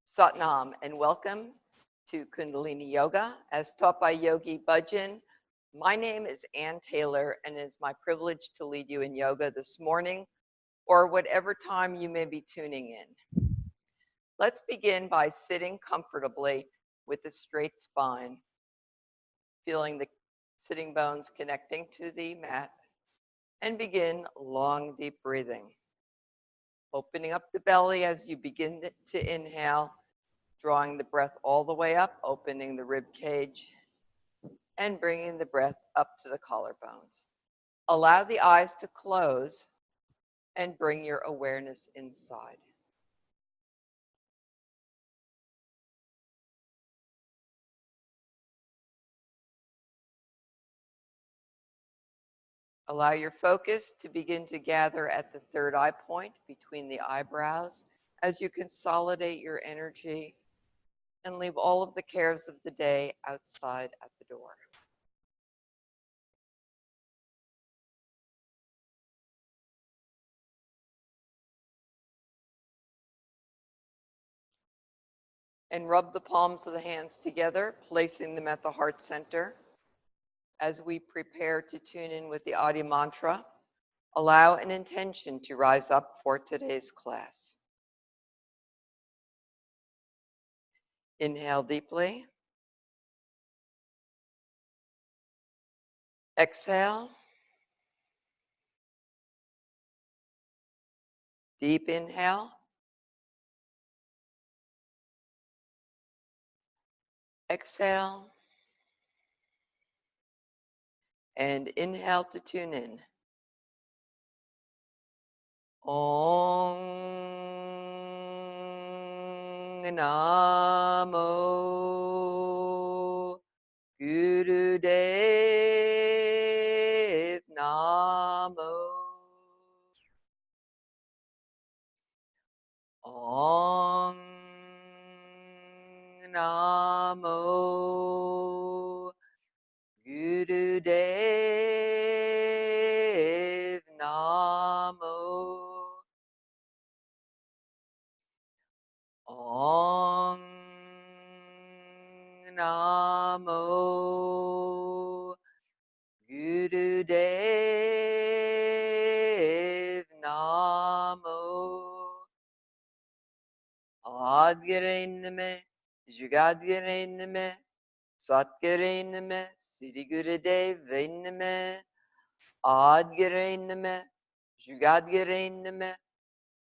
Satnam, and welcome to Kundalini Yoga as taught by Yogi Bhajan. My name is Ann Taylor, and it is my privilege to lead you in yoga this morning or whatever time you may be tuning in. Let's begin by sitting comfortably with a straight spine, feeling the sitting bones connecting to the mat, and begin long, deep breathing. Opening up the belly as you begin to inhale, drawing the breath all the way up, opening the rib cage, and bringing the breath up to the collarbones. Allow the eyes to close and bring your awareness inside. Allow your focus to begin to gather at the third eye point between the eyebrows as you consolidate your energy and leave all of the cares of the day outside at the door. And rub the palms of the hands together, placing them at the heart center. As we prepare to tune in with the Adi mantra, allow an intention to rise up for today's class. Inhale deeply. Exhale. Deep inhale. Exhale. And inhale to tune in. Om Namo Gurudev Namo. Om Namo Gurudev Namo. Om Namo Gurudev Namo. Adgirainame, Jugadgirainame, Satgirainame, Sri Gurudev Vainame. Adgirainame, Jugadgirainame,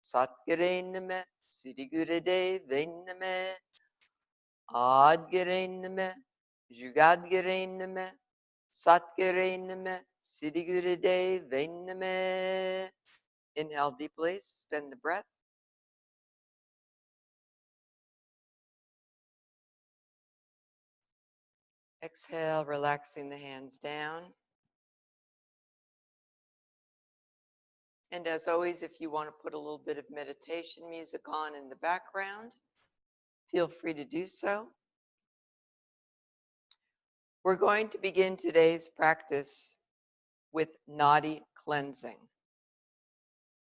Satgirainame, Sri Gurudev Vainame. Adgirainame, Jugadgirainame, Satgirainame, Sri Gurudev Vainame. Inhale deeply, suspend the breath. Exhale, relaxing the hands down. And as always, if you want to put a little bit of meditation music on in the background, feel free to do so. We're going to begin today's practice with Nadi cleansing.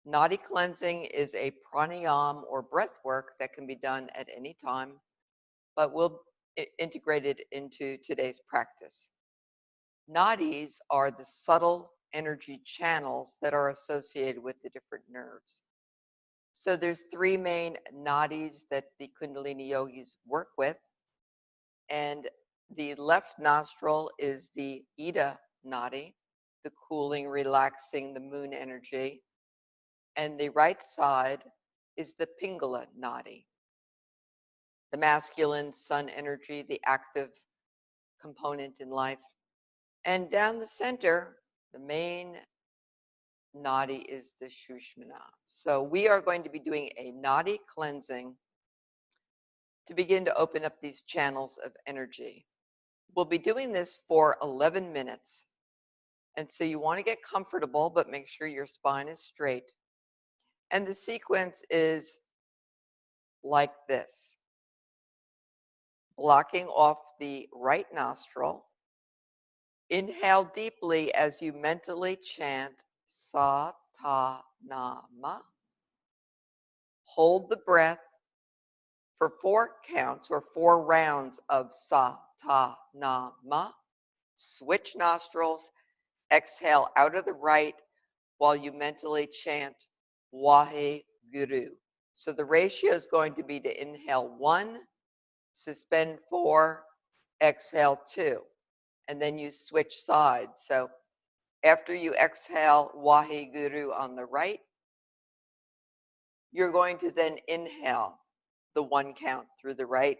Nadi cleansing is a pranayama or breath work that can be done at any time, but we'll integrate it into today's practice. Nadis are the subtle energy channels that are associated with the different nerves. So there's three main nadis that the Kundalini yogis work with. And the left nostril is the Ida nadi, the cooling, relaxing, the moon energy. And the right side is the Pingala nadi, the masculine sun energy, the active component in life. And down the center, the main nadi is the Shushmana. So we are going to be doing a nadi cleansing to begin to open up these channels of energy. We'll be doing this for 11 minutes. And so you want to get comfortable, but make sure your spine is straight. And the sequence is like this. Blocking off the right nostril. Inhale deeply as you mentally chant Sa Ta Na Ma. Hold the breath For 4 counts or 4 rounds of sa, ta, na, ma, switch nostrils, exhale out of the right while you mentally chant Wahe Guru. So the ratio is going to be to inhale 1, suspend 4, exhale 2, and then you switch sides. So after you exhale Wahe Guru on the right, you're going to then inhale the 1 count through the right,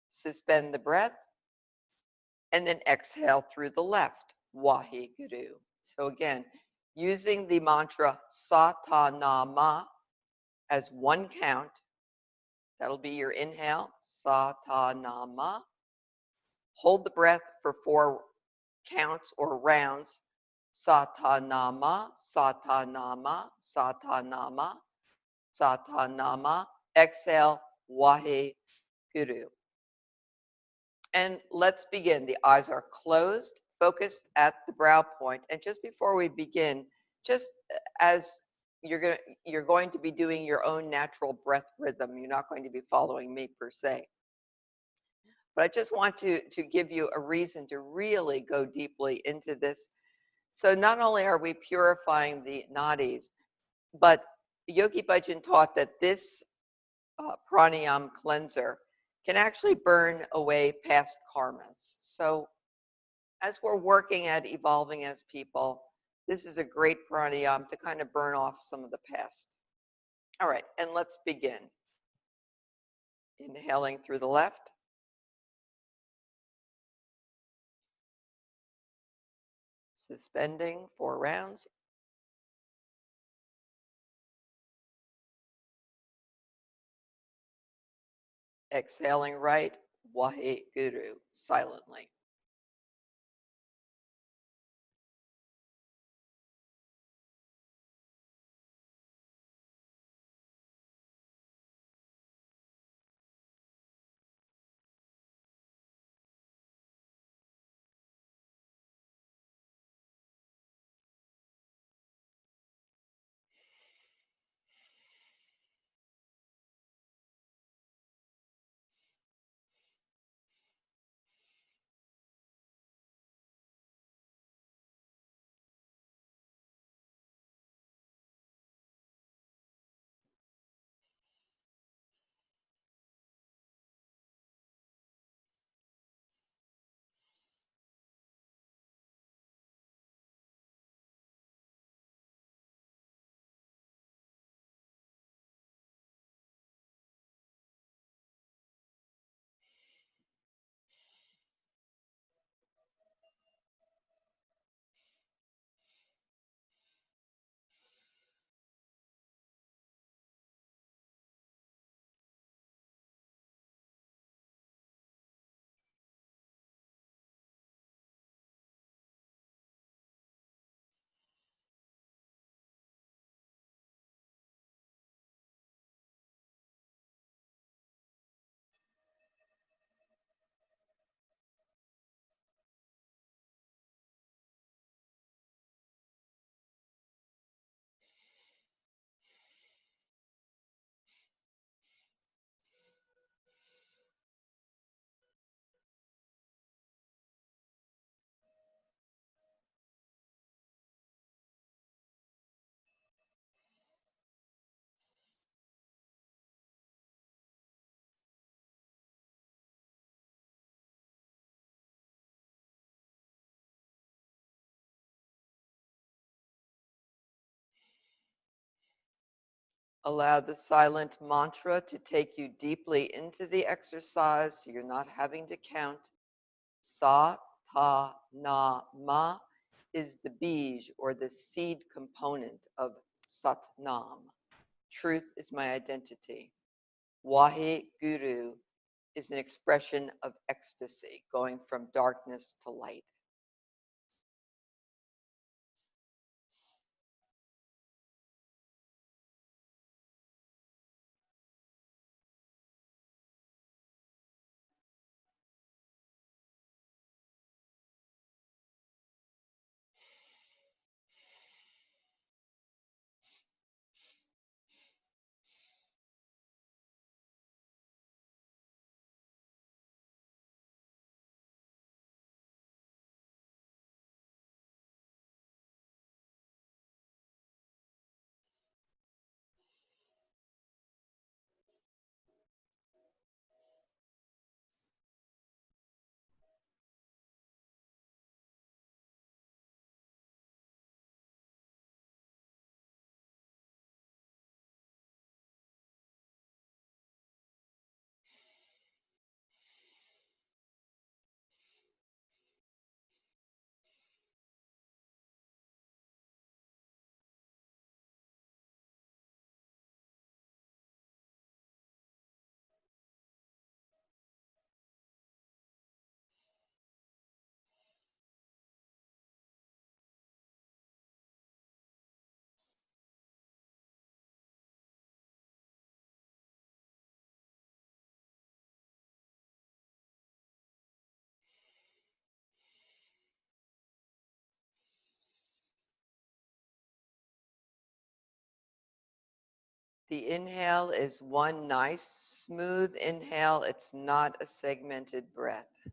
suspend the breath, and then exhale through the left, Wahe Guru. So again, using the mantra Satanama as 1 count, that'll be your inhale, Satanama. Hold the breath for 4 counts or rounds, Satanama, Satanama, Satanama, Satanama. Exhale, Wahe Guru. And let's begin. The eyes are closed, focused at the brow point. And just before we begin, just as you're going to be doing your own natural breath rhythm, you're not going to be following me per se. But I just want to give you a reason to really go deeply into this. So not only are we purifying the nadis, but Yogi Bhajan taught that this pranayama cleanser can actually burn away past karmas. So as we're working at evolving as people, this is a great pranayama to kind of burn off some of the past. All right, and let's begin. Inhaling through the left. Suspending 4 rounds. Exhaling right, Wahe Guru, silently. Allow the silent mantra to take you deeply into the exercise so you're not having to count. Sa, ta, na, ma is the bij or the seed component of Sat Nam. Truth is my identity. Wahe Guru is an expression of ecstasy, going from darkness to light. The inhale is one nice, smooth inhale. It's not a segmented breath.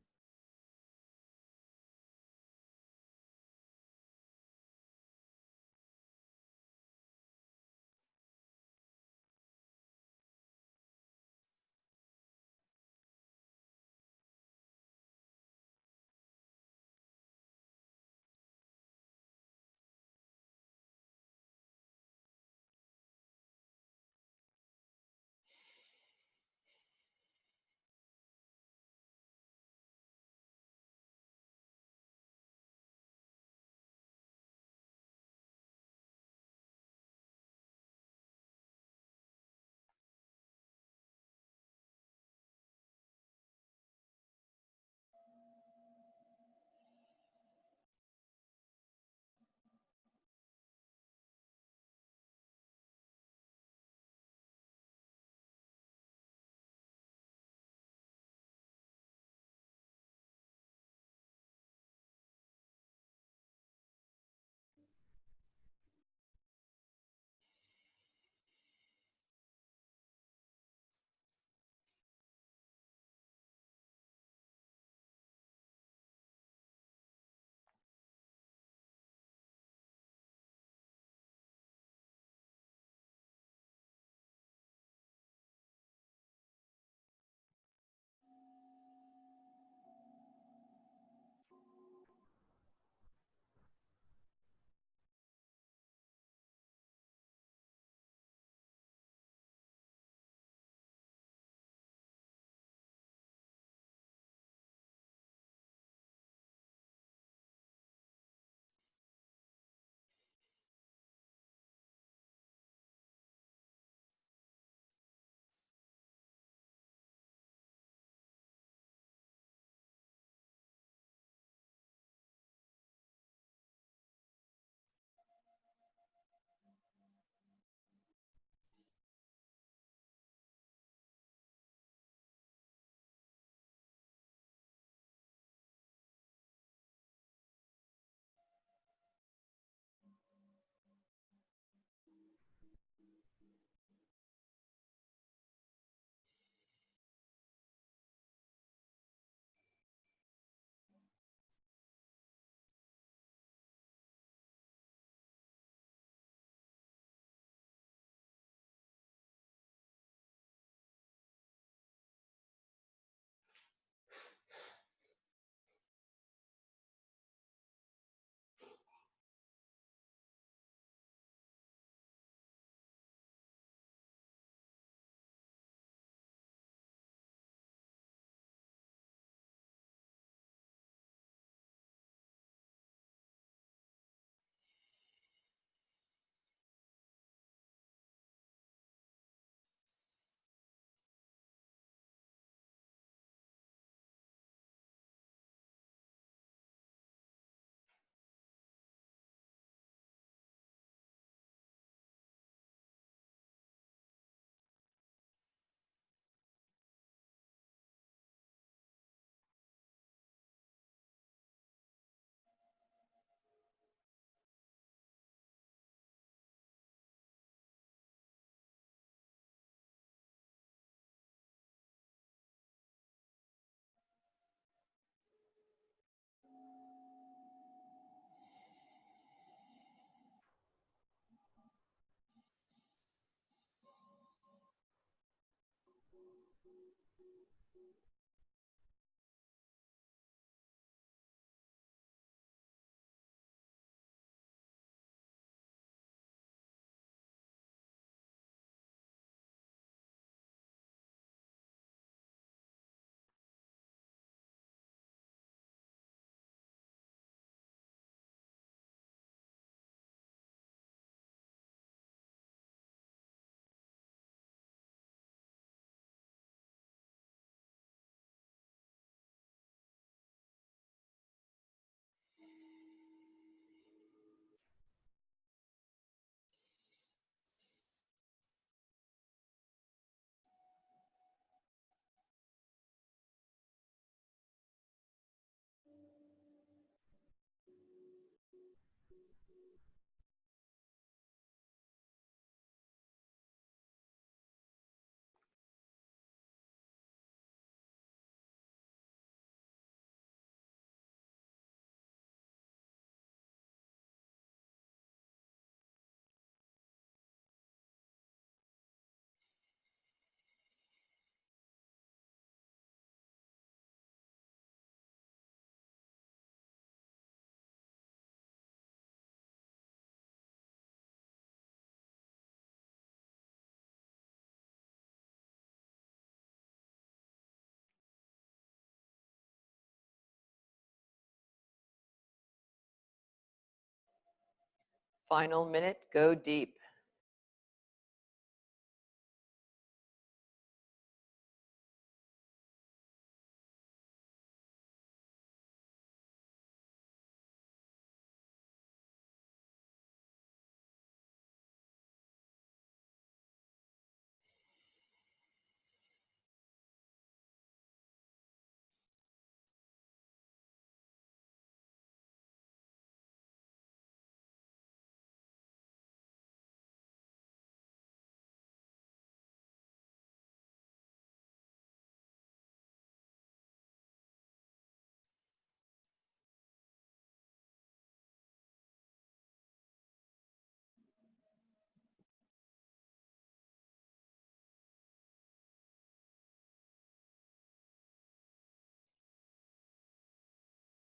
Final minute, go deep.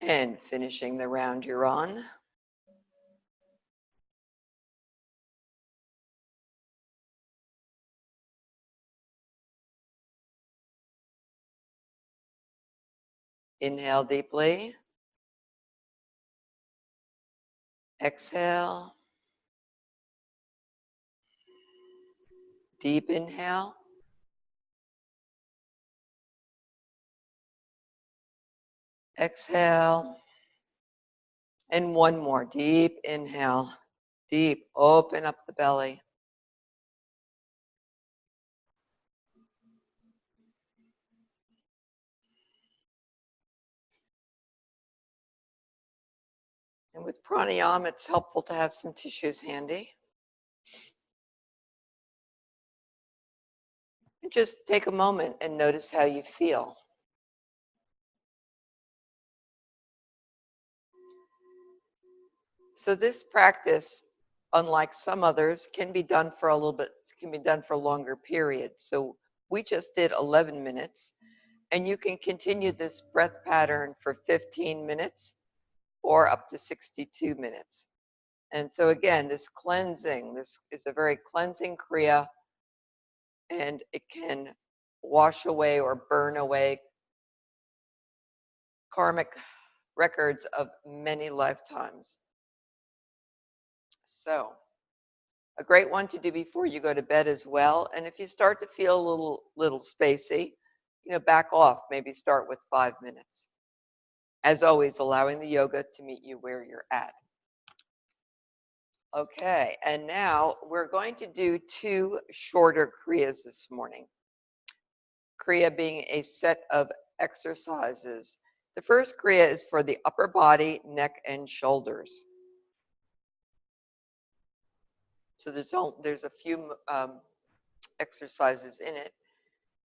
And finishing the round you're on. Inhale deeply. Exhale. Deep inhale. Exhale. And one more. Deep inhale. Deep. Open up the belly. And with pranayama, it's helpful to have some tissues handy. And just take a moment and notice how you feel. So this practice, unlike some others, can be done for a little bit, can be done for longer periods. So we just did 11 minutes, and you can continue this breath pattern for 15 minutes or up to 62 minutes. And so again, this cleansing, this is a very cleansing kriya, and it can wash away or burn away karmic records of many lifetimes. So a great one to do before you go to bed as well. And if you start to feel a little spacey, back off, maybe start with 5 minutes. As always, allowing the yoga to meet you where you're at. Okay, and now we're going to do 2 shorter kriyas this morning. Kriya being a set of exercises. The first kriya is for the upper body, neck, and shoulders. So there's a few exercises in it.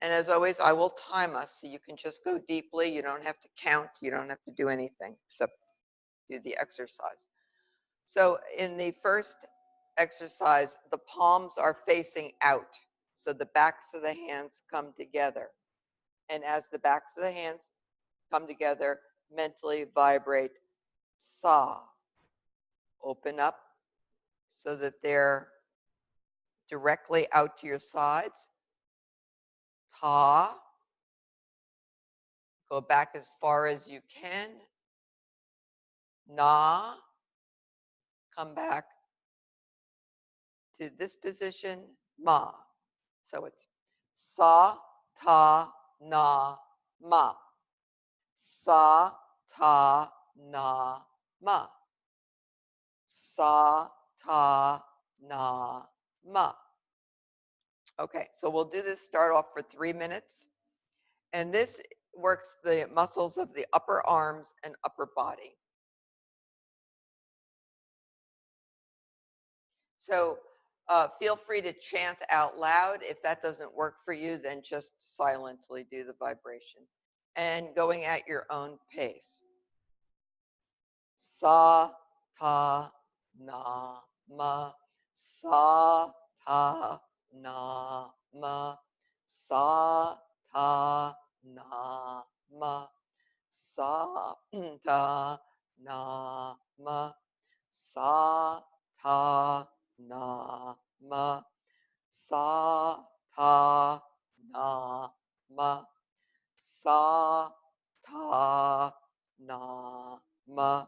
And as always, I will time us so you can just go deeply. You don't have to count. You don't have to do anything except do the exercise. So in the first exercise, the palms are facing out. So the backs of the hands come together. And as the backs of the hands come together, mentally vibrate sa. Open up so that they're directly out to your sides. Ta. Go back as far as you can. Na. Come back to this position. Ma. So it's sa, ta, na, ma. Sa, ta, na, ma. Sa, ta, na, ma. Okay, so we'll do this, start off for 3 minutes. And this works the muscles of the upper arms and upper body. So feel free to chant out loud. If that doesn't work for you, then just silently do the vibration. And going at your own pace. Sa, ta, na, ma. Sa, ta, na, ma. Sa, ta, na, ma. Sa, ta, na, ma. Sa, ta, na, ma. Sa, ta, na, ma. Sa, ta, na, ma.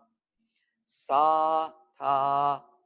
Sa, ta,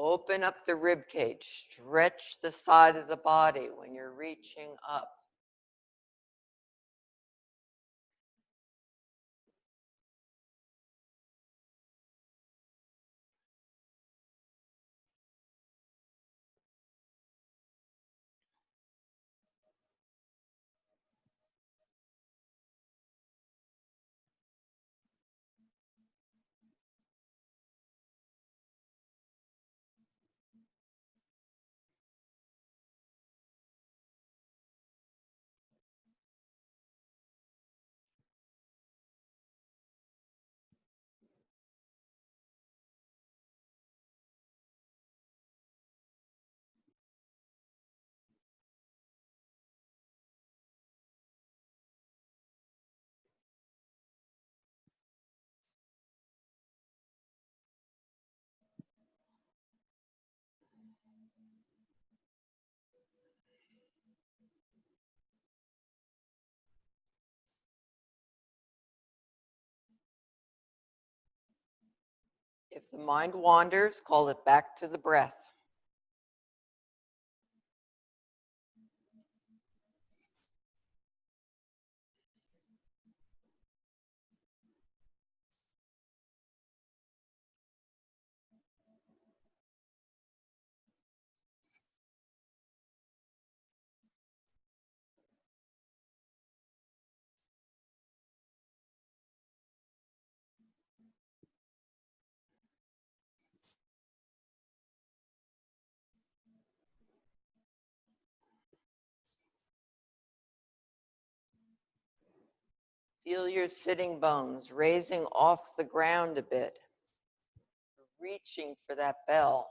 Open up the rib cage, stretch the side of the body when you're reaching up. If the mind wanders, call it back to the breath. Feel your sitting bones raising off the ground a bit, reaching for that bell.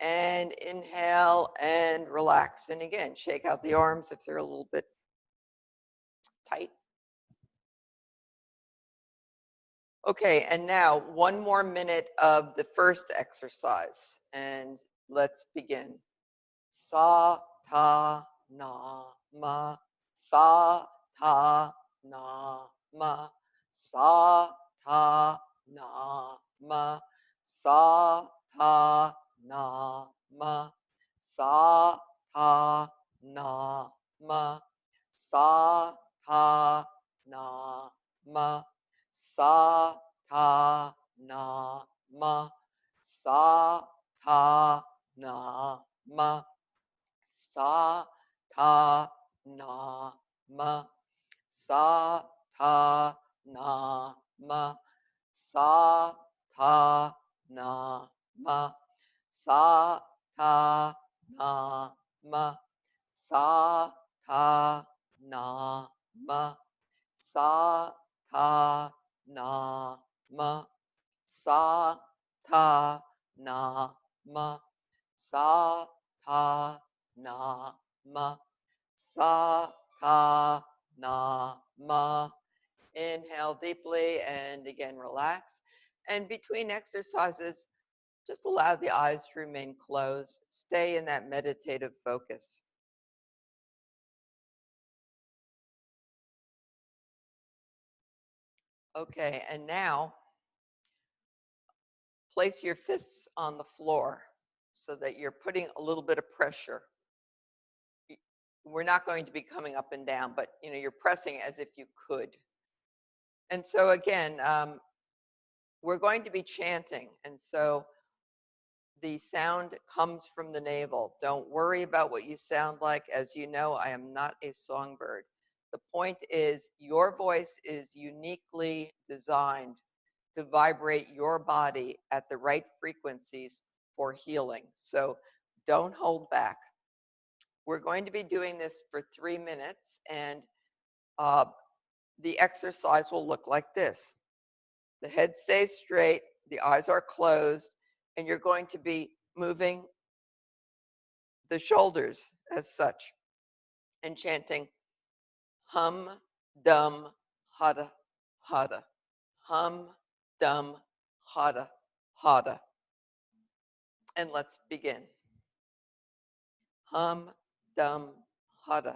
And inhale and relax. And again, shake out the arms if they're a little bit tight. Okay, and now 1 more minute of the first exercise. And let's begin. Sa ta na ma, sa ta na ma, sa ta na ma, sa ta na ma, sa ta na ma, sa ta na ma, sa ta na ma, sa ta na ma, sa ta na ma, sa ta na ma, sa ta na ma, sa ta na ma, sa ta na ma, sa ta na ma, sa ta na ma, sa ta na ma, sa ta na ma. Inhale deeply and again relax. And between exercises, just allow the eyes to remain closed. Stay in that meditative focus. Okay, and now place your fists on the floor so that you're putting a little bit of pressure. We're not going to be coming up and down, but you're pressing as if you could. And so again, we're going to be chanting. And so the sound comes from the navel. Don't worry about what you sound like. As you know, I am not a songbird. The point is your voice is uniquely designed to vibrate your body at the right frequencies for healing. So don't hold back. We're going to be doing this for 3 minutes, and the exercise will look like this. The head stays straight, the eyes are closed, and you're going to be moving the shoulders as such and chanting hum, dum, hada, hada. Hum, dum, hada, hada. And let's begin. Hum, dum, hada,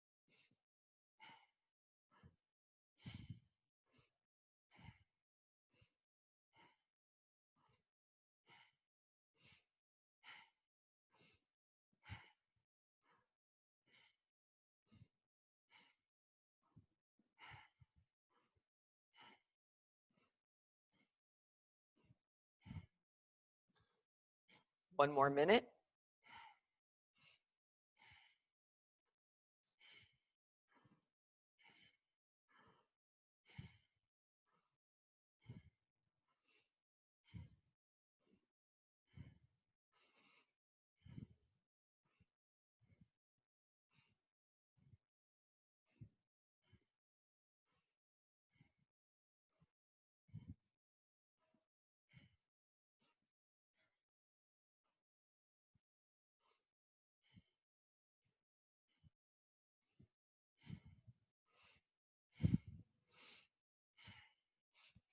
One more minute.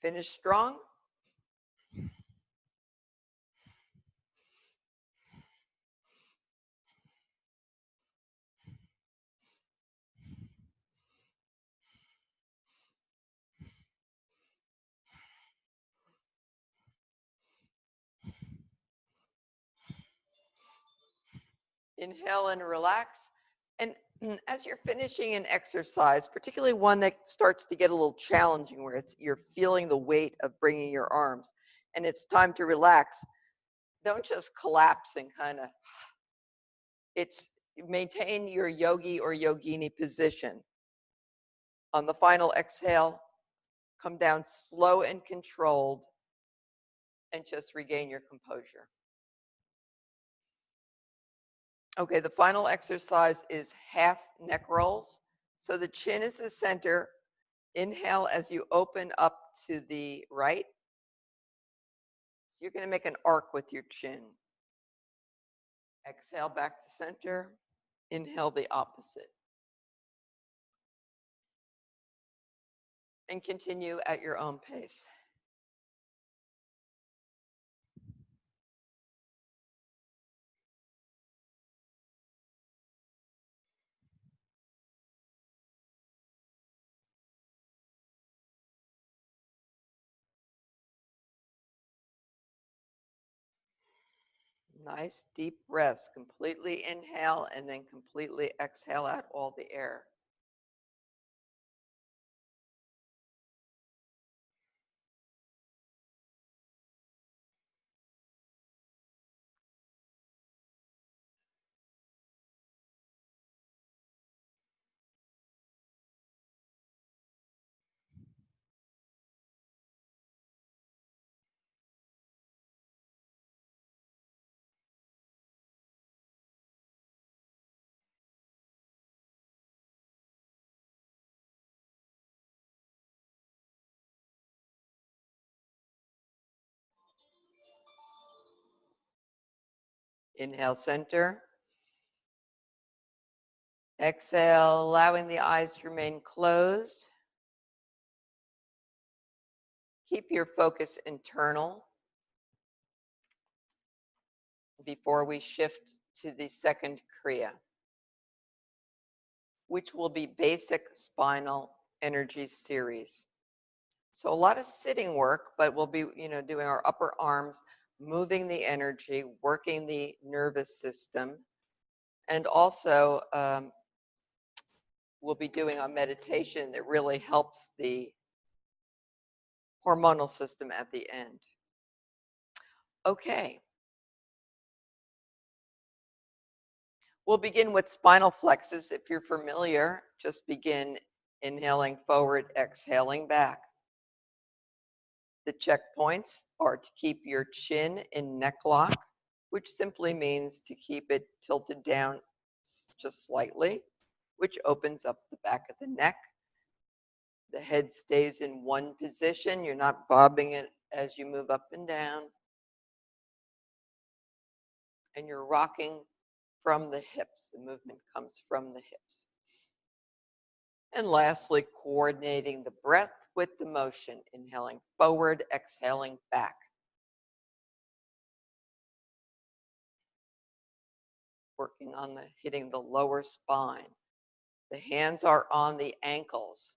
Finish strong. Inhale and relax. And as you're finishing an exercise, particularly one that starts to get a little challenging, where you're feeling the weight of bringing your arms, and it's time to relax, don't just collapse and kind of, it's maintain your yogi or yogini position. On the final exhale, come down slow and controlled and just regain your composure. Okay, the final exercise is half neck rolls. So the chin is the center. Inhale as you open up to the right. So you're going to make an arc with your chin. Exhale back to center. Inhale the opposite. And continue at your own pace. Nice deep breaths. Completely inhale and then completely exhale out all the air. Inhale center. Exhale, allowing the eyes to remain closed. Keep your focus internal before we shift to the second kriya, which will be basic spinal energy series. So a lot of sitting work, but we'll be, doing our upper arms, moving the energy, working the nervous system, and also we'll be doing a meditation that really helps the hormonal system at the end. Okay. We'll begin with spinal flexes. If you're familiar, just begin inhaling forward, exhaling back. The checkpoints are to keep your chin in neck lock, which simply means to keep it tilted down just slightly, which opens up the back of the neck. The head stays in one position. You're not bobbing it as you move up and down. And you're rocking from the hips. The movement comes from the hips. And lastly, coordinating the breath with the motion, inhaling forward, exhaling back. Working on hitting the lower spine. The hands are on the ankles,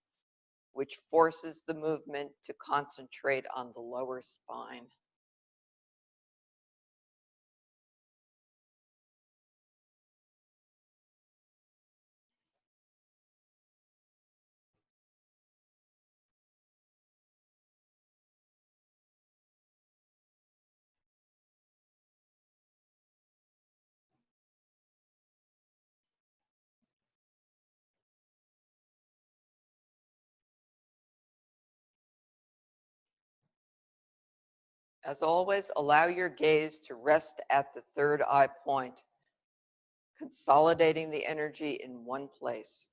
which forces the movement to concentrate on the lower spine. As always, allow your gaze to rest at the third eye point, consolidating the energy in one place.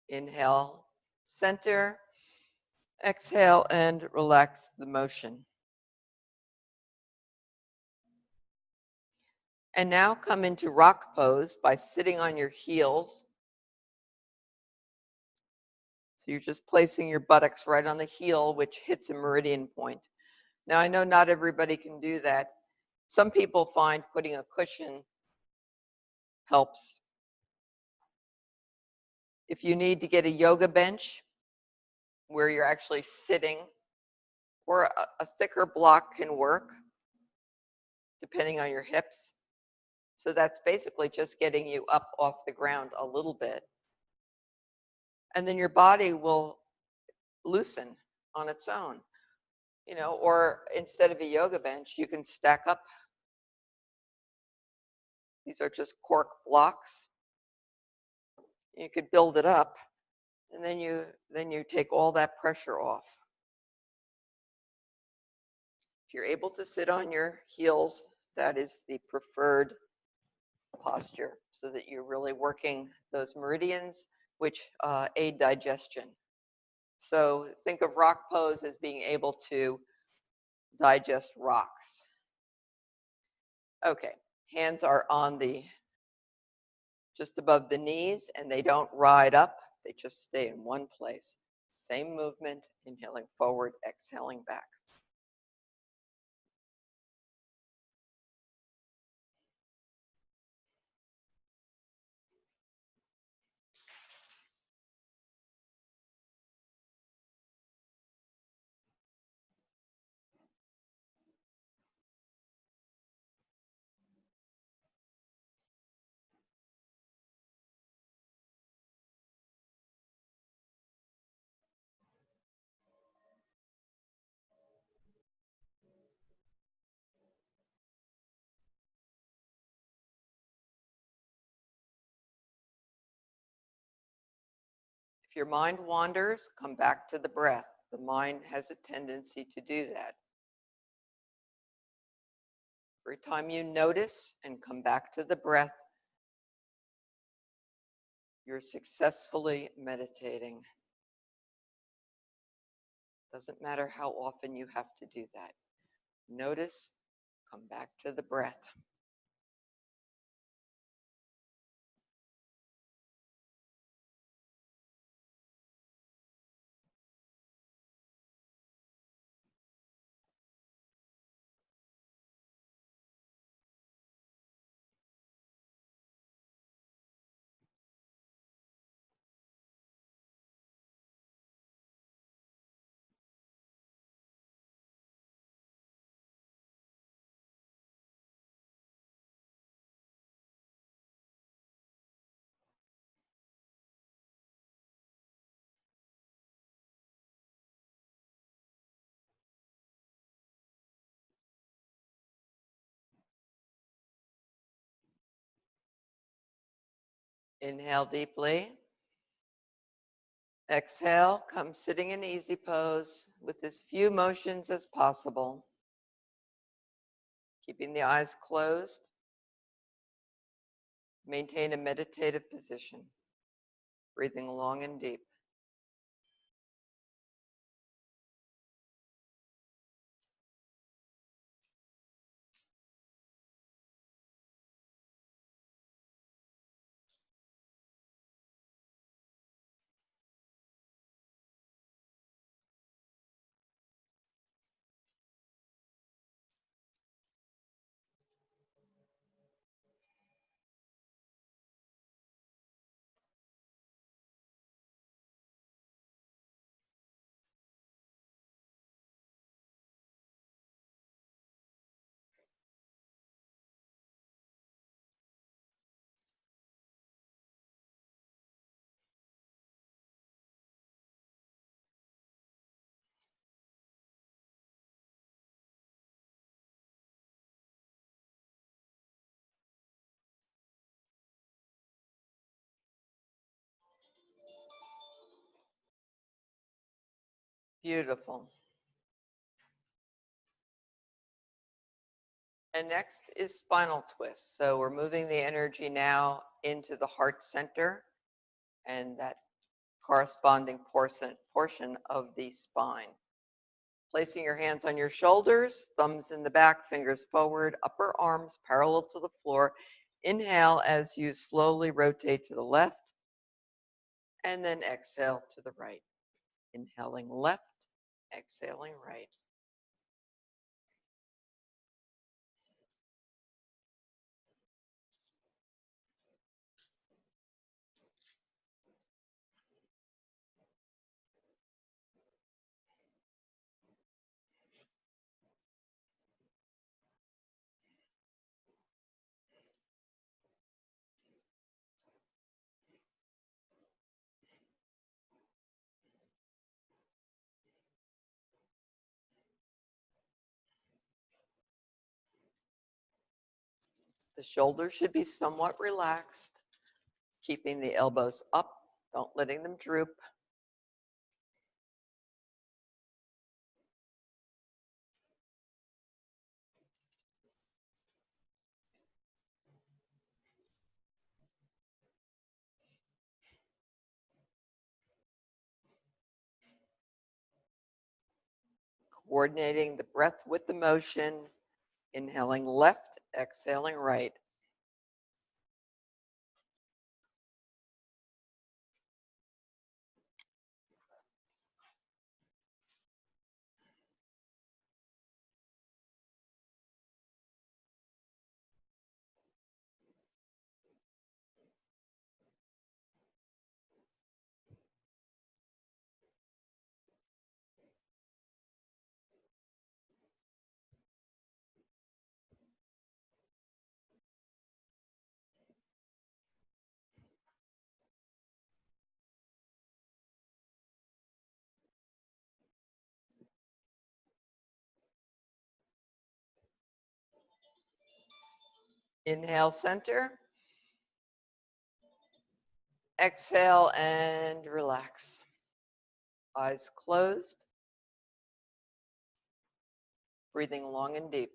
Inhale, center, exhale, and relax the motion. And now come into rock pose by sitting on your heels. So you're just placing your buttocks right on the heel, which hits a meridian point. Now, I know not everybody can do that. Some people find putting a cushion helps. If you need to get a yoga bench where you're actually sitting, or a thicker block can work, depending on your hips. So that's basically just getting you up off the ground a little bit. And then your body will loosen on its own. Or instead of a yoga bench, you can stack up. These are just cork blocks. You could build it up, and then you take all that pressure off. If you're able to sit on your heels, that is the preferred posture, so that you're really working those meridians, which aid digestion. So think of rock pose as being able to digest rocks. Okay, hands are on just above the knees, and they don't ride up, they just stay in one place. Same movement, inhaling forward, exhaling back. If your mind wanders, come back to the breath. The mind has a tendency to do that. Every time you notice and come back to the breath, you're successfully meditating. Doesn't matter how often you have to do that. Notice, come back to the breath. Inhale deeply. Exhale, come sitting in easy pose with as few motions as possible. Keeping the eyes closed. Maintain a meditative position. Breathing long and deep. Beautiful. And next is spinal twist. So we're moving the energy now into the heart center and that corresponding portion of the spine. Placing your hands on your shoulders, thumbs in the back, fingers forward, upper arms parallel to the floor. Inhale as you slowly rotate to the left, and then exhale to the right. Inhaling left, exhaling right. The shoulders should be somewhat relaxed, keeping the elbows up, don't letting them droop. Coordinating the breath with the motion, inhaling left, exhaling right. Inhale, center. Exhale and relax. Eyes closed. Breathing long and deep.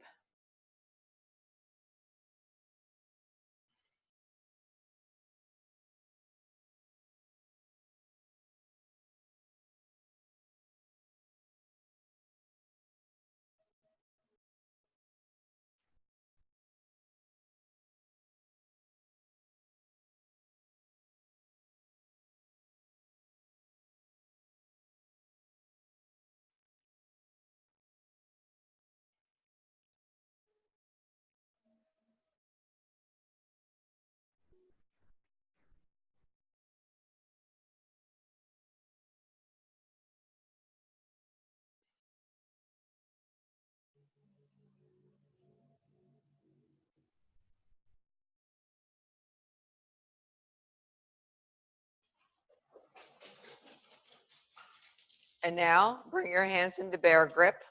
And now bring your hands into bear grip.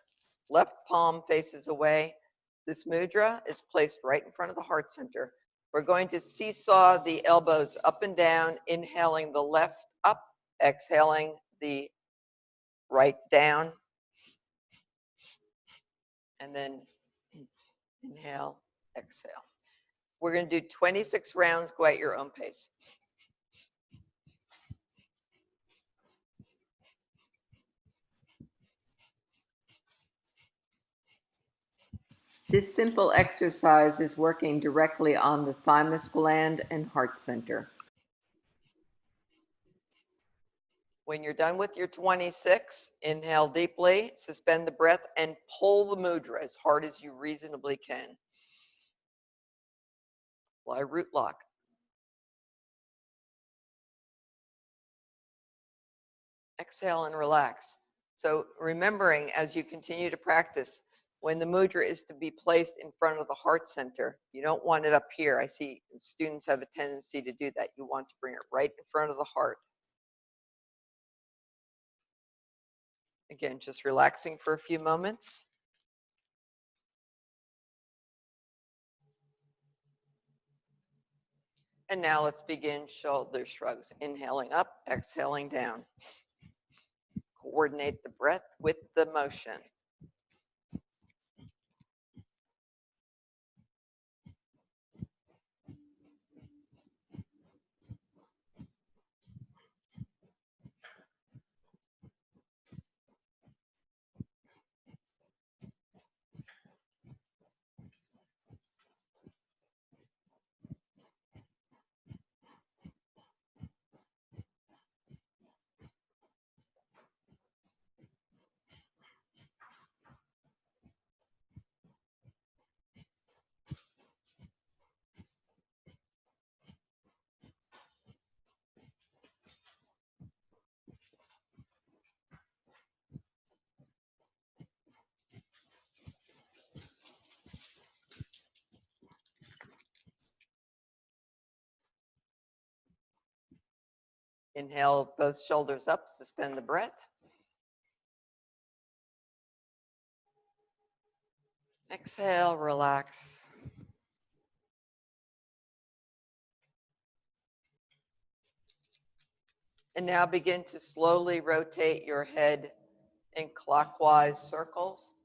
Left palm faces away. This mudra is placed right in front of the heart center. We're going to seesaw the elbows up and down, inhaling the left up, exhaling the right down, and then inhale, exhale. We're going to do 26 rounds. Go at your own pace. This simple exercise is working directly on the thymus gland and heart center. When you're done with your 26, inhale deeply, suspend the breath, and pull the mudra as hard as you reasonably can. Fly root lock. Exhale and relax. So remembering as you continue to practice, when the mudra is to be placed in front of the heart center, you don't want it up here. I see students have a tendency to do that. You want to bring it right in front of the heart. Again, just relaxing for a few moments. And now let's begin shoulder shrugs. Inhaling up, exhaling down. coordinate the breath with the motion. Inhale, both shoulders up, suspend the breath. Exhale, relax. And now begin to slowly rotate your head in clockwise circles.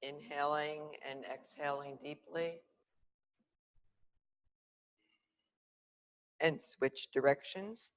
Inhaling and exhaling deeply. And switch directions.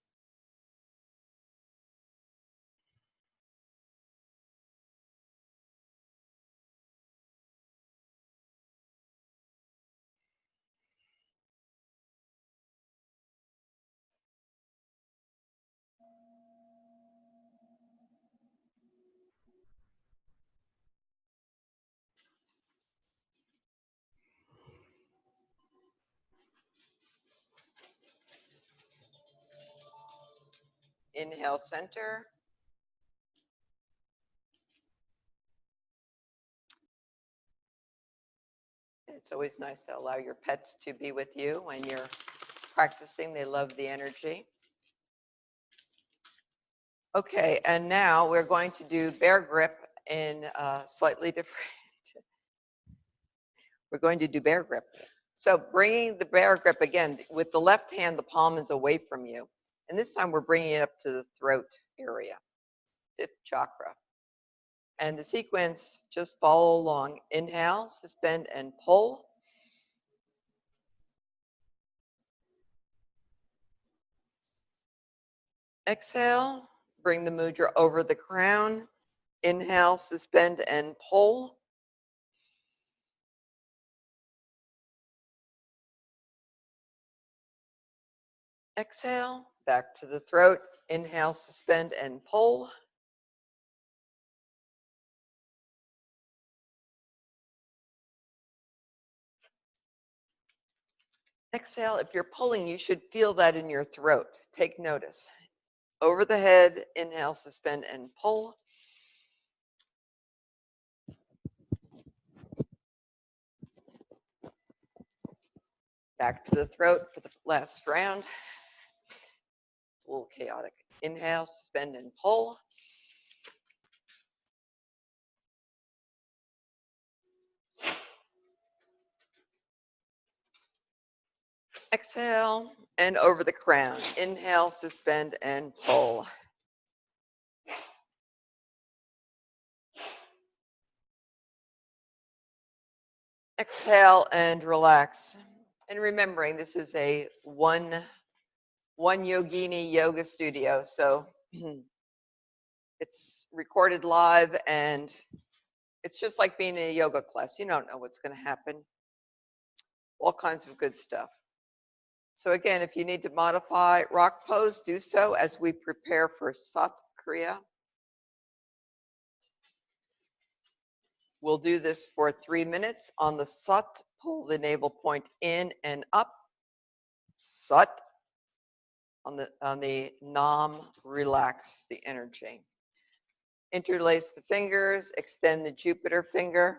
Inhale, center. It's always nice to allow your pets to be with you when you're practicing. They love the energy. Okay, and now we're going to do bear grip in slightly different. We're going to do bear grip. So bringing the bear grip again, with the left hand, the palm is away from you. And this time we're bringing it up to the throat area, 5th chakra. And the sequence, just follow along. Inhale, suspend, and pull. Exhale, bring the mudra over the crown. Inhale, suspend, and pull. Exhale, back to the throat. Inhale, suspend, and pull. Exhale, if you're pulling, you should feel that in your throat. Take notice. Over the head, inhale, suspend, and pull. Back to the throat for the last round. It's a little chaotic. Inhale, suspend, and pull. Exhale, and over the crown. Inhale, suspend, and pull. Exhale and relax. And remembering this is a one yogini yoga studio, so it's recorded live and it's just like being in a yoga class. You don't know what's going to happen. All kinds of good stuff. So again, if you need to modify rock pose, do so as we prepare for Sat Kriya. We'll do this for 3 minutes. On the Sat, pull the navel point in and up. Sat. On the Nam, relax the energy. Interlace the fingers, extend the Jupiter finger.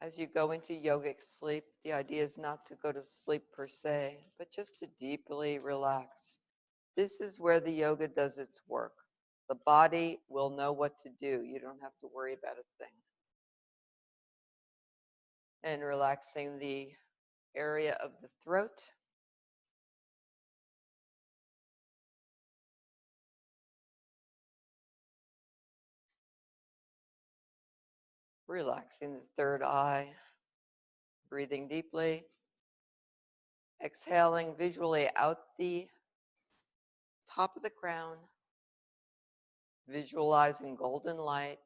As you go into yogic sleep, the idea is not to go to sleep per se, but just to deeply relax. This is where the yoga does its work. The body will know what to do. You don't have to worry about a thing. And relaxing the area of the throat. Relaxing the third eye. Breathing deeply. Exhaling visually out the top of the crown. Visualizing golden light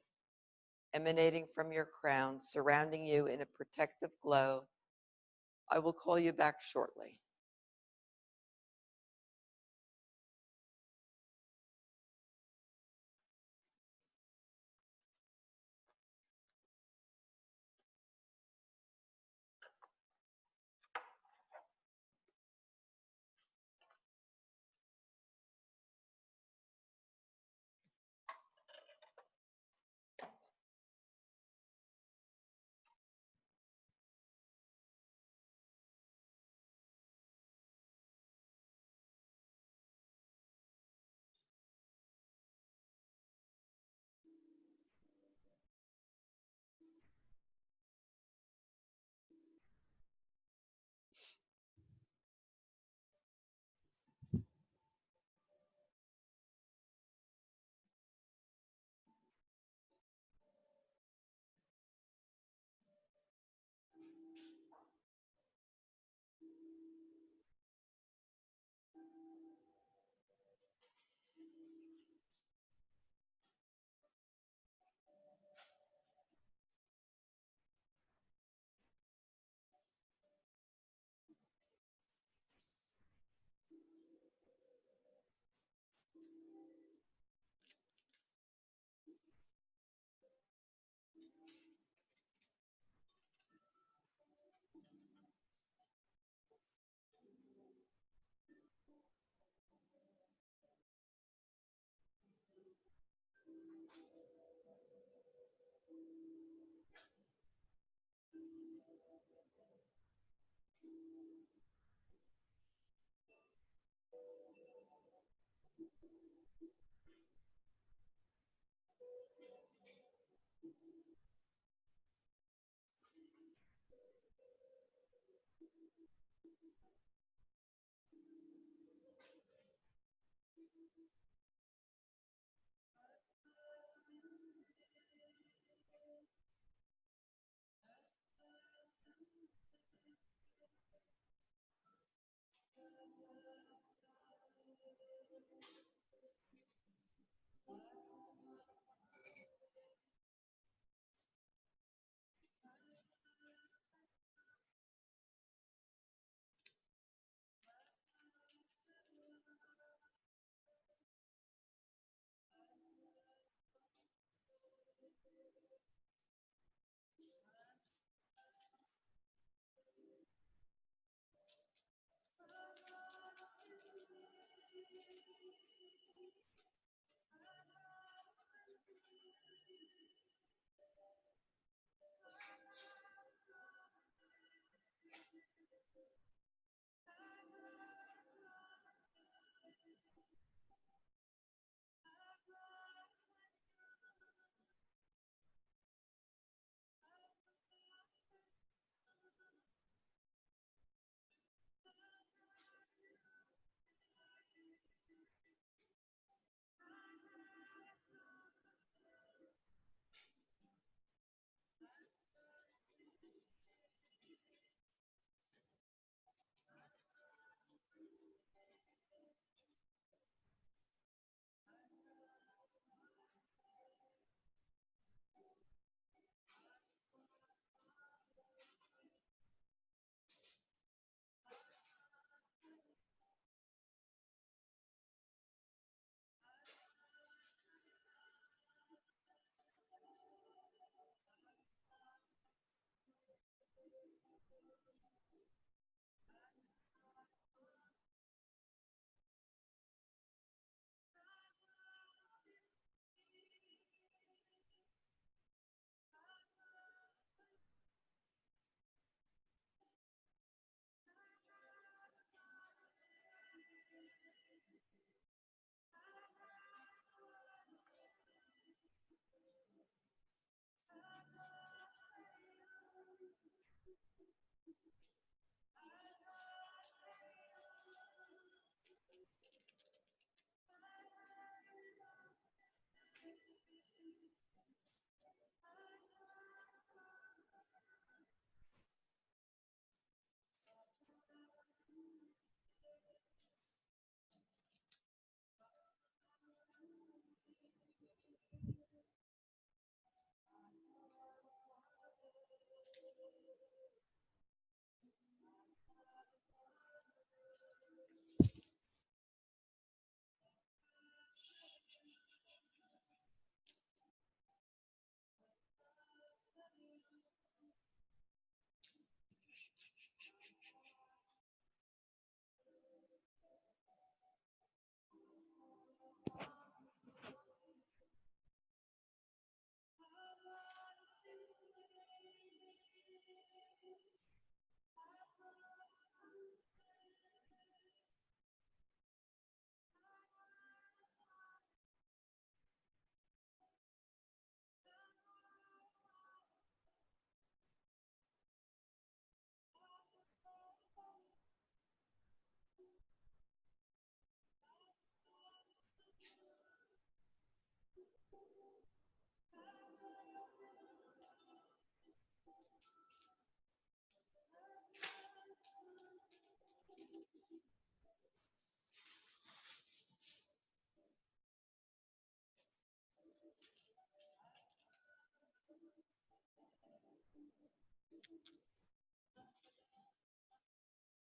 emanating from your crown, surrounding you in a protective glow. I will call you back shortly.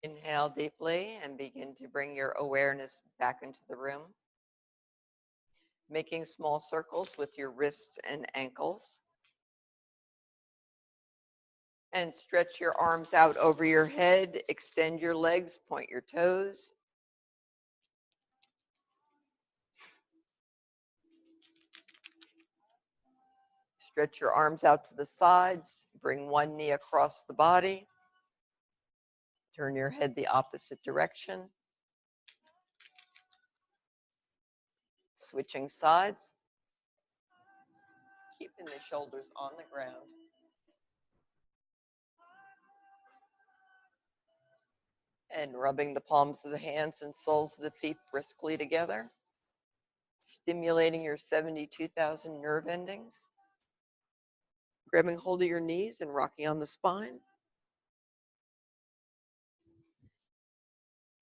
Inhale deeply and begin to bring your awareness back into the room, making small circles with your wrists and ankles. And stretch your arms out over your head, extend your legs, point your toes. Stretch your arms out to the sides, bring one knee across the body. Turn your head the opposite direction. Switching sides. Keeping the shoulders on the ground. And rubbing the palms of the hands and soles of the feet briskly together. Stimulating your 72,000 nerve endings. Grabbing hold of your knees and rocking on the spine.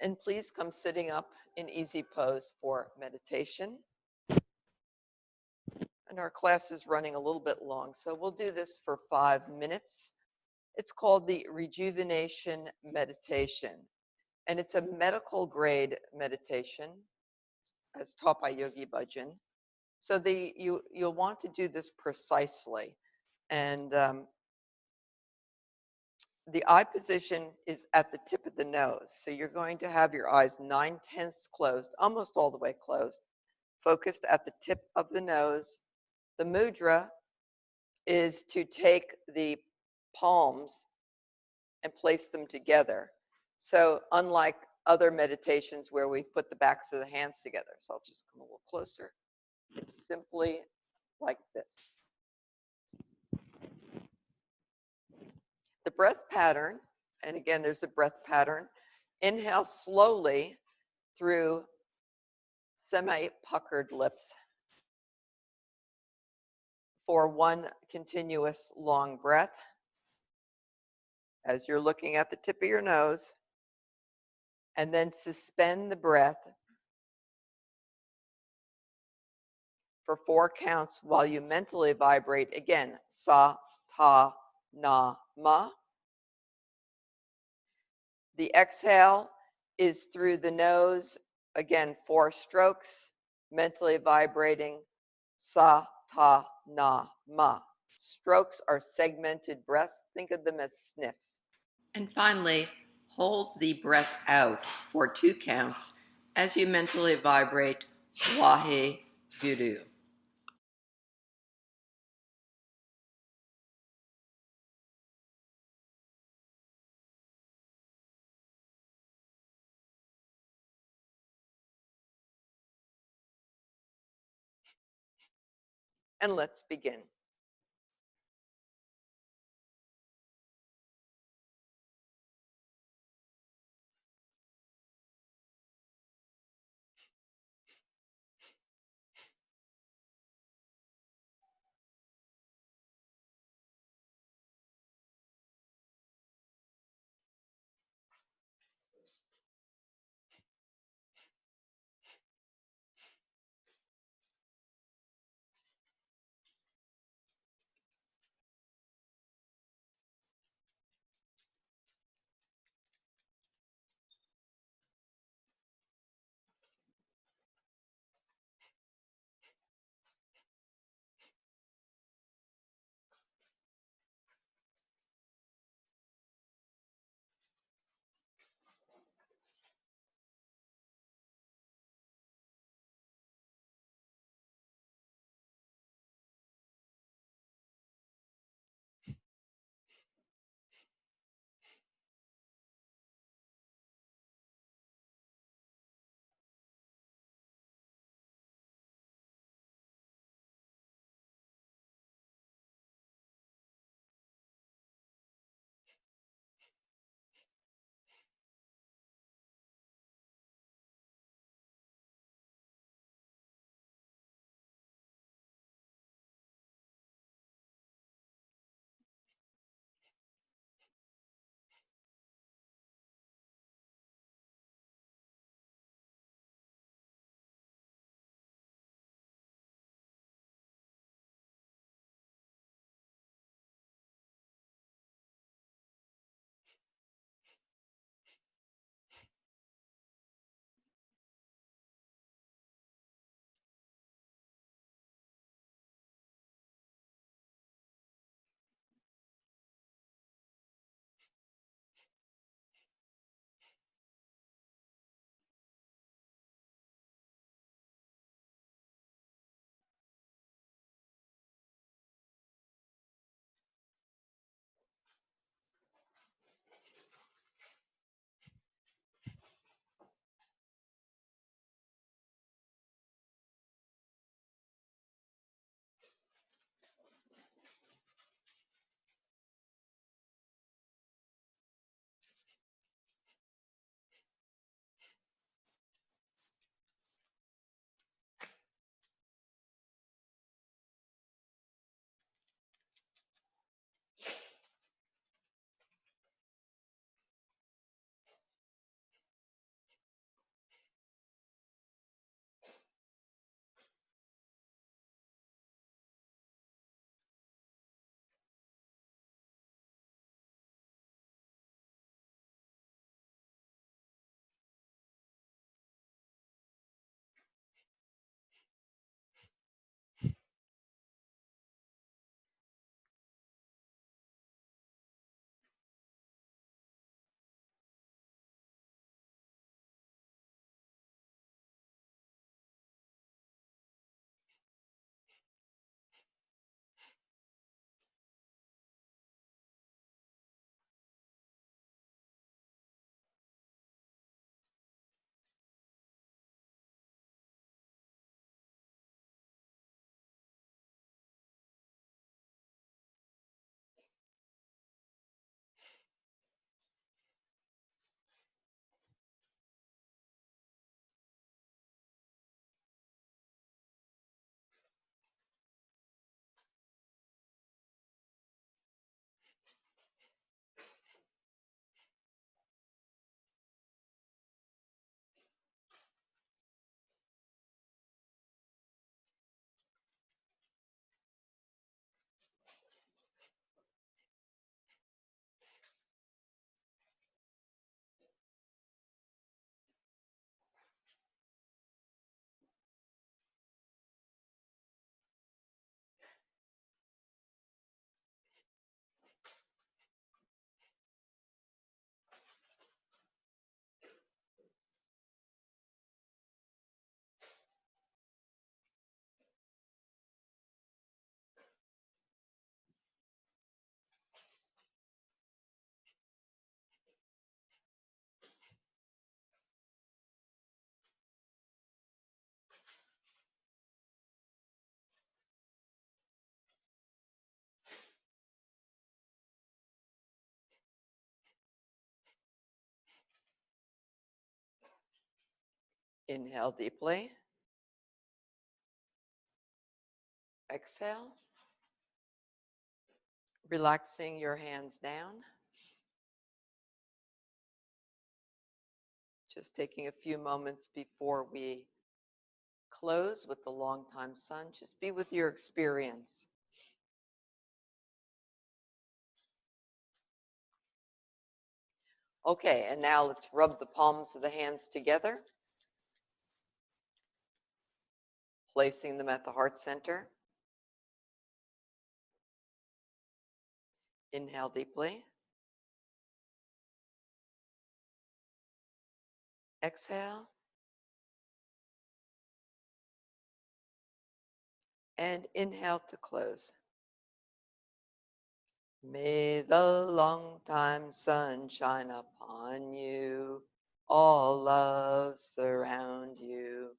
And please come sitting up in easy pose for meditation. And our class is running a little bit long, so we'll do this for 5 minutes. It's called the Rejuvenation Meditation, and it's a medical grade meditation as taught by Yogi Bhajan. So you'll want to do this precisely. And the eye position is at the tip of the nose. So you're going to have your eyes 9/10 closed, almost all the way closed, focused at the tip of the nose. The mudra is to take the palms and place them together. So unlike other meditations where we put the backs of the hands together, so I'll just come a little closer. It's simply like this. The breath pattern, and again, there's a breath pattern. Inhale slowly through semi-puckered lips for one continuous long breath. As you're looking at the tip of your nose, and then suspend the breath for 4 counts while you mentally vibrate again, sa, ta, na, ma. The exhale is through the nose, again, 4 strokes, mentally vibrating, sa, ta, na, ma. Strokes are segmented breaths. Think of them as sniffs. And finally, hold the breath out for 2 counts as you mentally vibrate Wahe Guru. And let's begin. Inhale deeply. Exhale. Relaxing your hands down. Just taking a few moments before we close with the long time sun. Just be with your experience. Okay, and now let's rub the palms of the hands together, placing them at the heart center. Inhale deeply. Exhale. And inhale to close. May the long time sun shine upon you, all love surround you,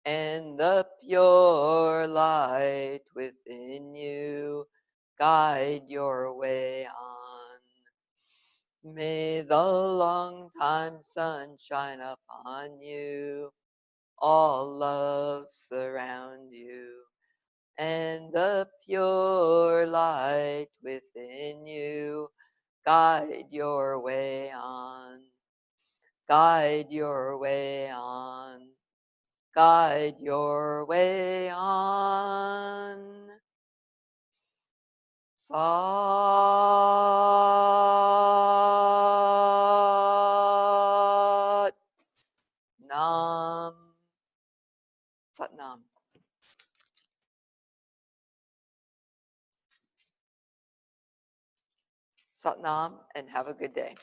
and the pure light within you guide your way on. May the long time sun shine upon you, all love surround you, and the pure light within you guide your way on. Guide your way on. Guide your way on. Sat Nam. Sat Nam. Sat Nam, and have a good day.